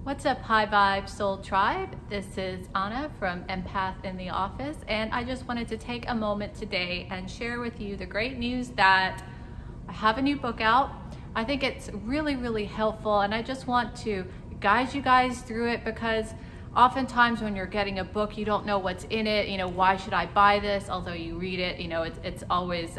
What's up, High Vibe Soul Tribe? This is Anna from Empath in the Office, and I just wanted to take a moment today and share with you the great news that I have a new book out. I think it's really helpful, and I just want to guide you guys through it because oftentimes when you're getting a book, you don't know what's in it. Why should I buy this? Although you read it, it's always,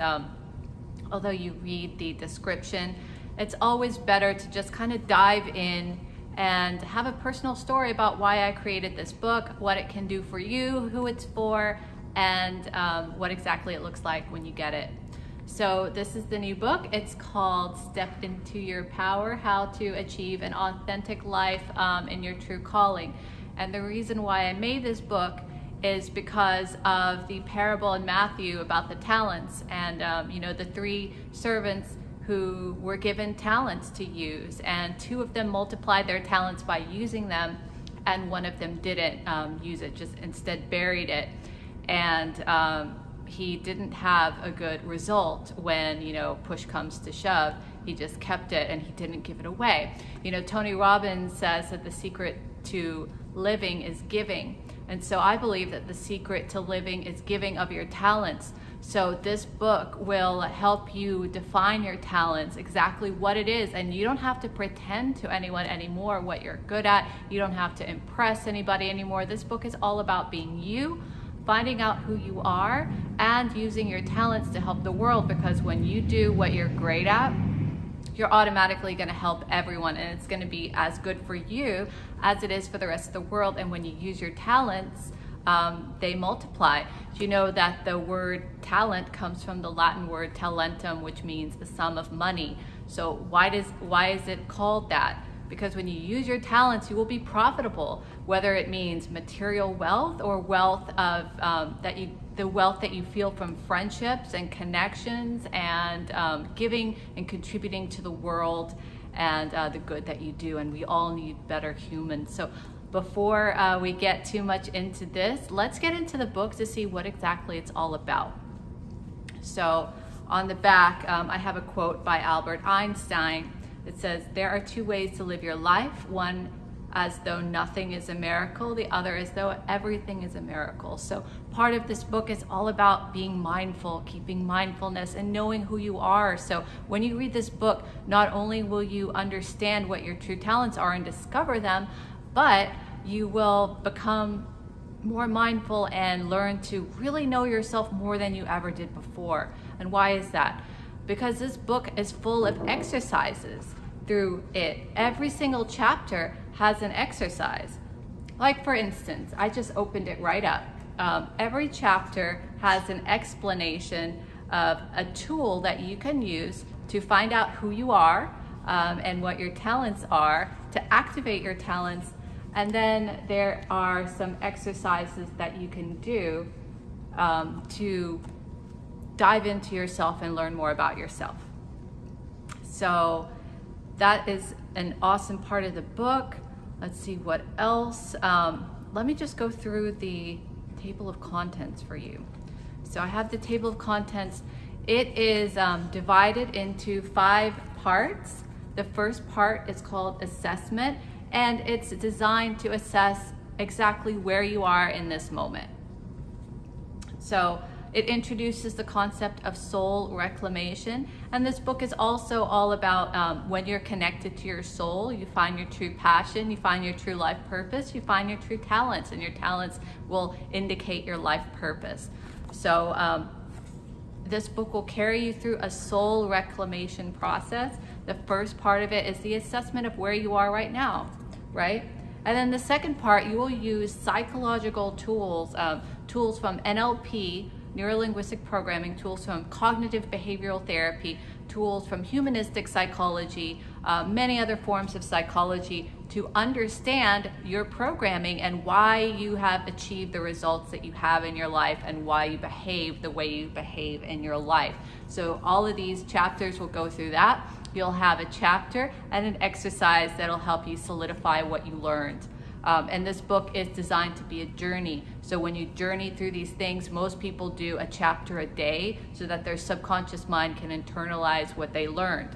although you read the description, it's always better to just kind of dive in and have a personal story about why I created this book, what it can do for you, who it's for, and what exactly it looks like when you get it. So this is the new book. It's called Step Into Your Power, How to Achieve an Authentic Life in Your True Calling. And the reason why I made this book is because of the parable in Matthew about the talents and the three servants who were given talents to use, and two of them multiplied their talents by using them, and one of them didn't use it, just instead buried it. And he didn't have a good result when push comes to shove. He just kept it and he didn't give it away. Tony Robbins says that the secret to living is giving, and so I believe that the secret to living is giving of your talents. So this book will help you define your talents, exactly what it is, and you don't have to pretend to anyone anymore what you're good at. You don't have to impress anybody anymore. This book is all about being you, finding out who you are, and using your talents to help the world, because when you do what you're great at, you're automatically going to help everyone, and it's going to be as good for you as it is for the rest of the world. And when you use your talents, they multiply. Do you know that the word talent comes from the Latin word talentum, which means the sum of money? So why is it called that? Because when you use your talents, you will be profitable, whether it means material wealth or wealth of the wealth that you feel from friendships and connections and giving and contributing to the world and the good that you do. And we all need better humans. So before we get too much into this, let's get into the book to see what exactly it's all about. So on the back, I have a quote by Albert Einstein. It says, "There are two ways to live your life. One as though nothing is a miracle, the other as though everything is a miracle." So part of this book is all about being mindful, keeping mindfulness, and knowing who you are. So when you read this book, not only will you understand what your true talents are and discover them, but you will become more mindful and learn to really know yourself more than you ever did before. And why is that? Because this book is full of exercises through it. Every single chapter has an exercise. Like for instance, I just opened it right up. Every chapter has an explanation of a tool that you can use to find out who you are and what your talents are, to activate your talents. And then there are some exercises that you can do to dive into yourself and learn more about yourself. So that is an awesome part of the book. Let's see what else. Let me just go through the table of contents for you. So I have the table of contents. It is divided into 5 parts. The first part is called assessment, and it's designed to assess exactly where you are in this moment. So it introduces the concept of soul reclamation, and this book is also all about when you're connected to your soul, you find your true passion, you find your true life purpose, you find your true talents, and your talents will indicate your life purpose. So this book will carry you through a soul reclamation process. The first part of it is the assessment of where you are right now, right? And then the second part, you will use psychological tools, tools from NLP, neuro-linguistic programming, tools from cognitive behavioral therapy, tools from humanistic psychology, many other forms of psychology, to understand your programming and why you have achieved the results that you have in your life and why you behave the way you behave in your life. So all of these chapters will go through that. You'll have a chapter and an exercise that'll help you solidify what you learned. And this book is designed to be a journey. So when you journey through these things, most people do a chapter a day so that their subconscious mind can internalize what they learned,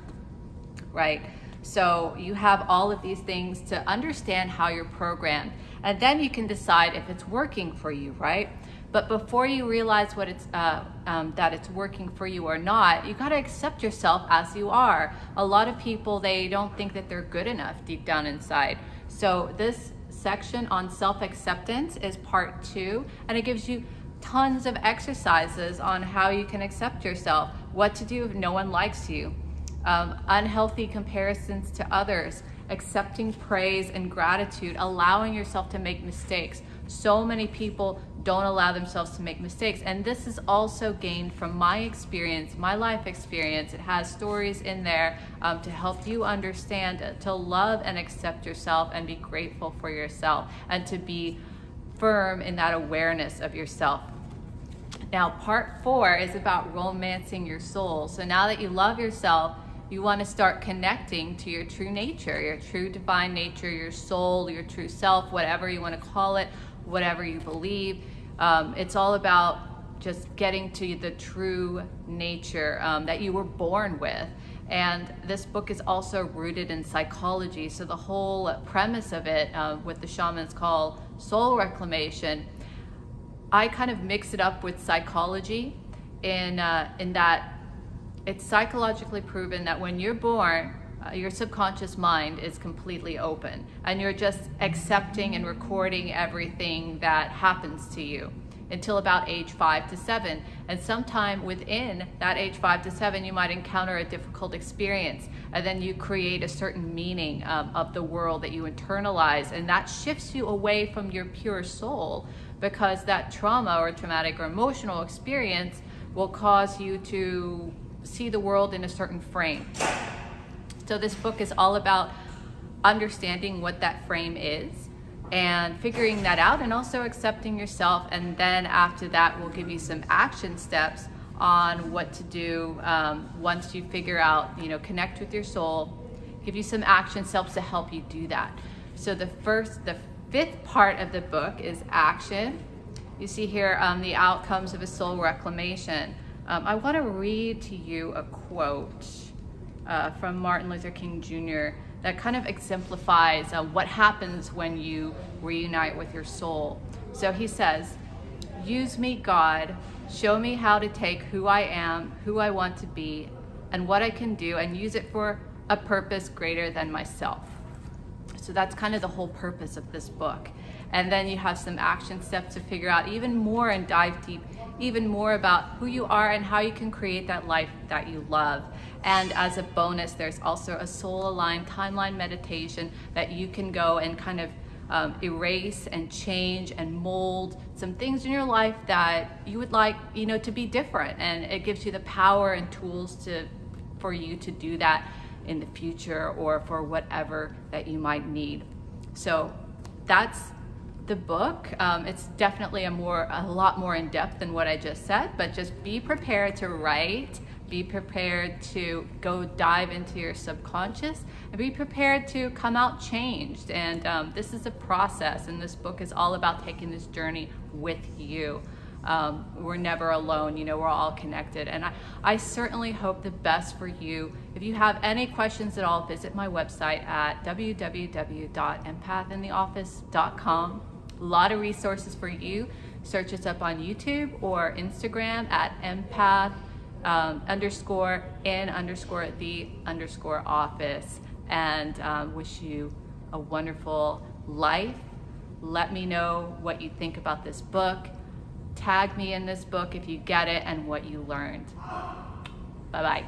right? So you have all of these things to understand how you're programmed, and then you can decide if it's working for you, right? But before you realize what it's that it's working for you or not, you got to accept yourself as you are. A lot of people, they don't think that they're good enough deep down inside. So this section on self-acceptance is part 2, and it gives you tons of exercises on how you can accept yourself, what to do if no one likes you, unhealthy comparisons to others, accepting praise and gratitude, allowing yourself to make mistakes. So many people don't allow themselves to make mistakes, and this is also gained from my experience, my life experience. It has stories in there to help you understand, to love and accept yourself and be grateful for yourself, and to be firm in that awareness of yourself. Now, part 4 is about romancing your soul. So now that you love yourself, you want to start connecting to your true nature, your true divine nature, your soul, your true self, whatever you want to call it, whatever you believe. It's all about just getting to the true nature that you were born with. And this book is also rooted in psychology. So the whole premise of it, what the shamans call soul reclamation, I kind of mix it up with psychology in that it's psychologically proven that when you're born, your subconscious mind is completely open, and you're just accepting and recording everything that happens to you until about age 5 to 7. And sometime within that age 5 to 7, you might encounter a difficult experience, and then you create a certain meaning of the world that you internalize, and that shifts you away from your pure soul, because that trauma or traumatic or emotional experience will cause you to see the world in a certain frame. So this book is all about understanding what that frame is and figuring that out, and also accepting yourself. And then after that, we'll give you some action steps on what to do once you figure out, connect with your soul, give you some action steps to help you do that. So the 5th part of the book is action. You see here the outcomes of a soul reclamation. I want to read to you a quote from Martin Luther King Jr. that kind of exemplifies what happens when you reunite with your soul. So he says, "Use me, God. Show me how to take who I am, who I want to be, and what I can do, and use it for a purpose greater than myself." So that's kind of the whole purpose of this book. And then you have some action steps to figure out even more and dive deep even more about who you are and how you can create that life that you love. And as a bonus, there's also a soul-aligned timeline meditation that you can go and kind of erase and change and mold some things in your life that you would like, to be different. And it gives you the power and tools for you to do that in the future, or for whatever that you might need. So that's the book. It's definitely a lot more in depth than what I just said, but just be prepared to write, be prepared to go dive into your subconscious, and be prepared to come out changed. And this is a process, and this book is all about taking this journey with you. We're never alone, we're all connected. And I certainly hope the best for you. If you have any questions at all, visit my website at www.empathintheoffice.com. A lot of resources for you. Search us up on YouTube or Instagram at empath_in_the_office. And wish you a wonderful life. Let me know what you think about this book. Tag me in this book if you get it and what you learned. Bye-bye.